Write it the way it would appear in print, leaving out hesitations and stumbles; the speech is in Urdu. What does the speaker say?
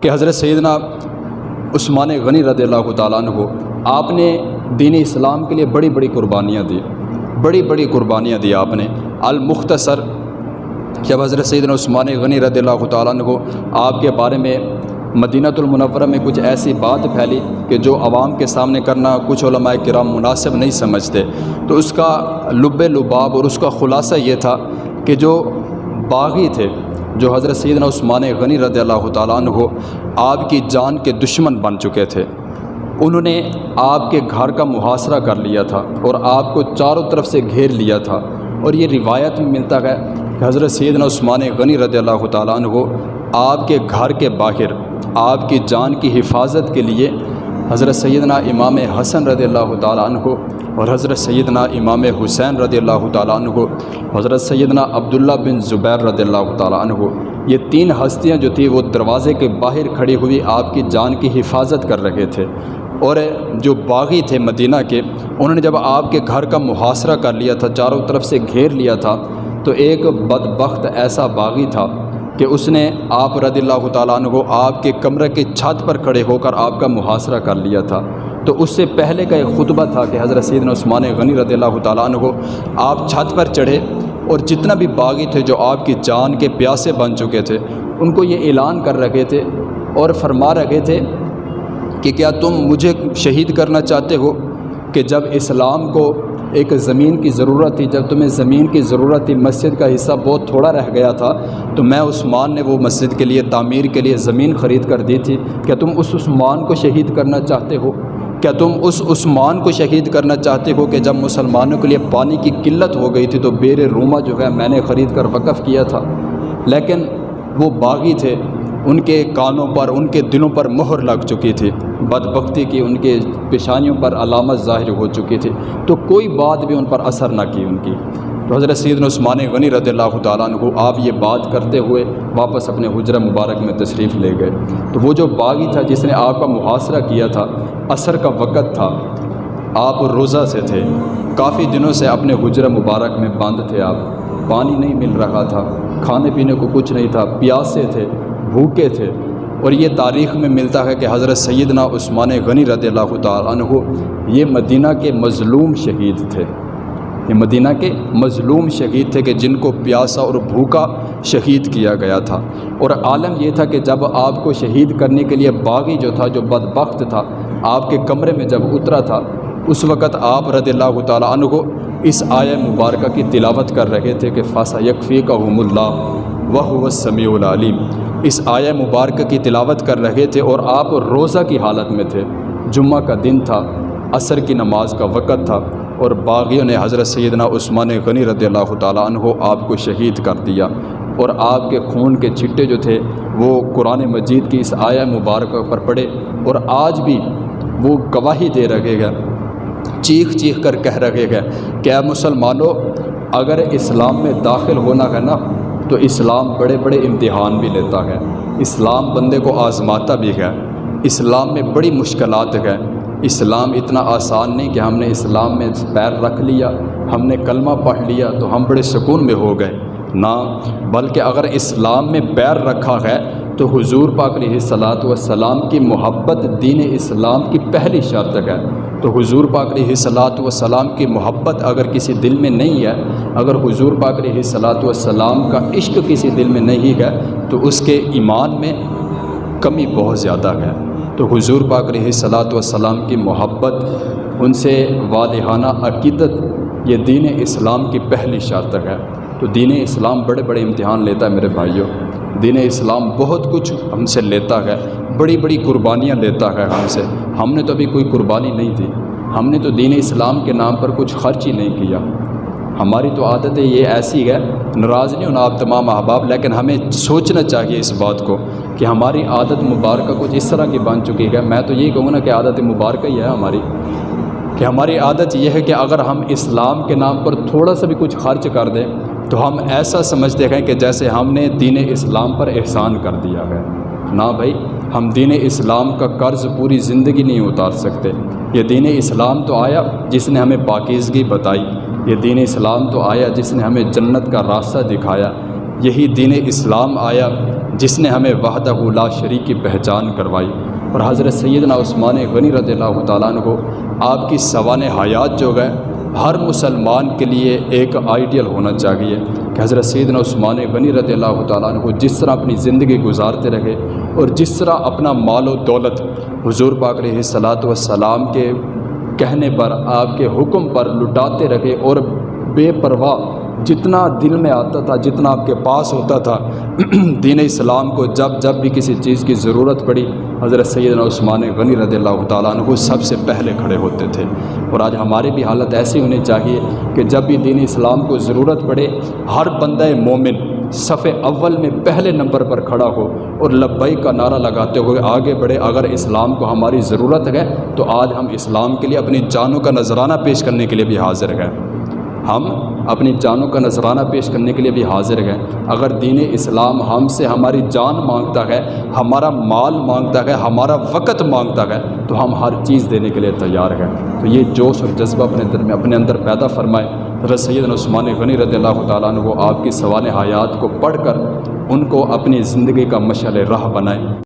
کہ حضرت سیدنا عثمان غنی رضی اللہ تعالیٰ عنہ آپ نے دین اسلام کے لیے بڑی بڑی قربانیاں دی آپ نے۔ المختصر، جب حضرت سیدنا عثمان غنی رضی اللہ تعالیٰ عنہ آپ کے بارے میں مدینہ المنورہ میں کچھ ایسی بات پھیلی کہ جو عوام کے سامنے کرنا کچھ علماء کرام مناسب نہیں سمجھتے، تو اس کا لب لباب اور اس کا خلاصہ یہ تھا کہ جو باغی تھے، جو حضرت سیدنا عثمان غنی رضی اللہ تعالیٰ عنہ آپ کی جان کے دشمن بن چکے تھے، انہوں نے آپ کے گھر کا محاصرہ کر لیا تھا اور آپ کو چاروں طرف سے گھیر لیا تھا۔ اور یہ روایت میں ملتا ہے کہ حضرت سیدنا عثمان غنی رضی اللہ تعالیٰ عنہ آپ کے گھر کے باہر آپ کی جان کی حفاظت کے لیے حضرت سیدنا امام حسن رضی اللہ تعالیٰ عنہ اور حضرت سیدنا امام حسین رضی اللہ تعالیٰ عنہ، حضرت سیدنا عبداللہ بن زبیر رضی اللہ تعالیٰ عنہ، یہ تین ہستیاں جو تھیں وہ دروازے کے باہر کھڑی ہوئی آپ کی جان کی حفاظت کر رہے تھے۔ اور جو باغی تھے مدینہ کے، انہوں نے جب آپ کے گھر کا محاصرہ کر لیا تھا، چاروں طرف سے گھیر لیا تھا، تو ایک بدبخت ایسا باغی تھا کہ اس نے آپ رضی اللہ تعالیٰ عنہ آپ کے کمرے کی چھت پر کھڑے ہو کر آپ کا محاصرہ کر لیا تھا۔ تو اس سے پہلے کا ایک خطبہ تھا کہ حضرت سیدنا عثمان غنی رضی اللہ تعالیٰ عنہ آپ چھت پر چڑھے اور جتنا بھی باغی تھے جو آپ کی جان کے پیاسے بن چکے تھے، ان کو یہ اعلان کر رکھے تھے اور فرما رکھے تھے کہ کیا تم مجھے شہید کرنا چاہتے ہو کہ جب اسلام کو ایک زمین کی ضرورت تھی، جب تمہیں زمین کی ضرورت تھی، مسجد کا حصہ بہت تھوڑا رہ گیا تھا، تو میں عثمان نے وہ مسجد کے لیے تعمیر کے لیے زمین خرید کر دی تھی، کیا تم اس عثمان کو شہید کرنا چاہتے ہو؟ کیا تم اس عثمان کو شہید کرنا چاہتے ہو کہ جب مسلمانوں کے لیے پانی کی قلت ہو گئی تھی تو بیر روما جو ہے میں نے خرید کر وقف کیا تھا؟ لیکن وہ باغی تھے، ان کے کانوں پر، ان کے دلوں پر مہر لگ چکی تھی، بدبختی کی ان کے پیشانیوں پر علامت ظاہر ہو چکی تھی، تو کوئی بات بھی ان پر اثر نہ کی ان کی۔ تو حضرت سیدنا عثمان غنی رضی اللہ تعالیٰ عنہ آپ یہ بات کرتے ہوئے واپس اپنے حجرہ مبارک میں تشریف لے گئے۔ تو وہ جو باغی تھا جس نے آپ کا محاصرہ کیا تھا، عصر کا وقت تھا، آپ روزہ سے تھے، کافی دنوں سے اپنے حجرہ مبارک میں بند تھے، آپ پانی نہیں مل رہا تھا، کھانے پینے کو کچھ نہیں تھا، پیاسے تھے، بھوکے تھے۔ اور یہ تاریخ میں ملتا ہے کہ حضرت سیدنا عثمان غنی رضی اللہ تعالیٰ عنہ یہ مدینہ کے مظلوم شہید تھے، یہ مدینہ کے مظلوم شہید تھے کہ جن کو پیاسا اور بھوکا شہید کیا گیا تھا۔ اور عالم یہ تھا کہ جب آپ کو شہید کرنے کے لیے باغی جو تھا، جو بدبخت تھا، آپ کے کمرے میں جب اترا تھا، اس وقت آپ رضی اللہ تعالیٰ عنہ اس آیہ مبارکہ کی تلاوت کر رہے تھے کہ فَسَيَكْفِيكَهُمُ اللَّهُ وَهُوَ السَّمِيعُ الْعَلِيمُ، اس آیہ مبارکہ کی تلاوت کر رہے تھے اور آپ روزہ کی حالت میں تھے، جمعہ کا دن تھا، عصر کی نماز کا وقت تھا، اور باغیوں نے حضرت سیدنا عثمان غنی رضی اللہ تعالیٰ عنہ آپ کو شہید کر دیا، اور آپ کے خون کے چھٹے جو تھے وہ قرآن مجید کی اس آیہ مبارکہ پر پڑے، اور آج بھی وہ گواہی دے رہے گا، چیخ چیخ کر کہہ رہے گا کہ اے مسلمانوں، اگر اسلام میں داخل ہونا ہے نا تو اسلام بڑے بڑے امتحان بھی لیتا ہے، اسلام بندے کو آزماتا بھی ہے، اسلام میں بڑی مشکلات ہیں، اسلام اتنا آسان نہیں کہ ہم نے اسلام میں پیر رکھ لیا، ہم نے کلمہ پڑھ لیا تو ہم بڑے سکون میں ہو گئے، نہ، بلکہ اگر اسلام میں پیر رکھا ہے تو حضور پاک علیہ الصلاۃ والسلام کی محبت دین اسلام کی پہلی شرط ہے۔ تو حضور پاک علیہ الصلاۃ والسلام کی محبت اگر کسی دل میں نہیں ہے، اگر حضور پاک علیہ الصلاۃ والسلام کا عشق کسی دل میں نہیں ہے تو اس کے ایمان میں کمی بہت زیادہ ہے۔ تو حضور پاک علیہ الصلاۃ والسلام کی محبت، ان سے والہانہ عقیدت، یہ دین اسلام کی پہلی شرط ہے۔ تو دین اسلام بڑے بڑے امتحان لیتا ہے میرے بھائیوں، دین اسلام بہت کچھ ہم سے لیتا ہے، بڑی بڑی قربانیاں لیتا ہے ہم سے۔ ہم نے تو ابھی کوئی قربانی نہیں دی، ہم نے تو دین اسلام کے نام پر کچھ خرچ ہی نہیں کیا۔ ہماری تو عادت ہے یہ ایسی ہے، ناراض نہیں ہونا آپ تمام احباب، لیکن ہمیں سوچنا چاہیے اس بات کو کہ ہماری عادت مبارکہ کچھ اس طرح کی بن چکی ہے۔ میں تو یہی کہوں گا کہ عادت مبارکہ ہی ہے ہماری، کہ ہماری عادت یہ ہے کہ اگر ہم اسلام کے نام پر تھوڑا سا بھی کچھ خرچ کر دیں تو ہم ایسا سمجھتے ہیں کہ جیسے ہم نے دین اسلام پر احسان کر دیا ہے۔ نہ بھائی، ہم دین اسلام کا قرض پوری زندگی نہیں اتار سکتے۔ یہ دین اسلام تو آیا جس نے ہمیں پاکیزگی بتائی، یہ دین اسلام تو آیا جس نے ہمیں جنت کا راستہ دکھایا، یہی دین اسلام آیا جس نے ہمیں وحدہ لا شریک کی پہچان کروائی۔ اور حضرت سیدنا عثمان غنی رضی اللہ تعالیٰ عنہ کو آپ کی سوانح حیات جو گئے ہر مسلمان کے لیے ایک آئیڈیل ہونا چاہیے کہ حضرت سیدنا عثمان غنی رضی اللہ تعالیٰ عنہ کو جس طرح اپنی زندگی گزارتے رہے اور جس طرح اپنا مال و دولت حضور پاک علیہ الصلاۃ والسلام کے کہنے پر آپ کے حکم پر لٹاتے رہے اور بے پرواہ جتنا دل میں آتا تھا جتنا آپ کے پاس ہوتا تھا دین اسلام کو جب بھی کسی چیز کی ضرورت پڑی حضرت سیدنا عثمان غنی رضی اللہ تعالیٰ عنہ سب سے پہلے کھڑے ہوتے تھے۔ اور آج ہماری بھی حالت ایسی ہونی چاہیے کہ جب بھی دین اسلام کو ضرورت پڑے ہر بندہ مومن صف اول میں پہلے نمبر پر کھڑا ہو اور لبیک کا نعرہ لگاتے ہوئے آگے بڑھے۔ اگر اسلام کو ہماری ضرورت ہے تو آج ہم اسلام کے لیے اپنی جانوں کا نذرانہ پیش کرنے کے لیے بھی حاضر ہیں، ہم اپنی جانوں کا نذرانہ پیش کرنے کے لیے بھی حاضر ہیں۔ اگر دین اسلام ہم سے ہماری جان مانگتا ہے، ہمارا مال مانگتا ہے، ہمارا وقت مانگتا ہے تو ہم ہر چیز دینے کے لیے تیار ہیں۔ تو یہ جوش اور جذبہ اپنے اندر پیدا فرمائے۔ حضرت سیدنا عثمان غنی رضی اللہ تعالیٰ عنہ آپ کی سوانح حیات کو پڑھ کر ان کو اپنی زندگی کا مشعل راہ بنائیں۔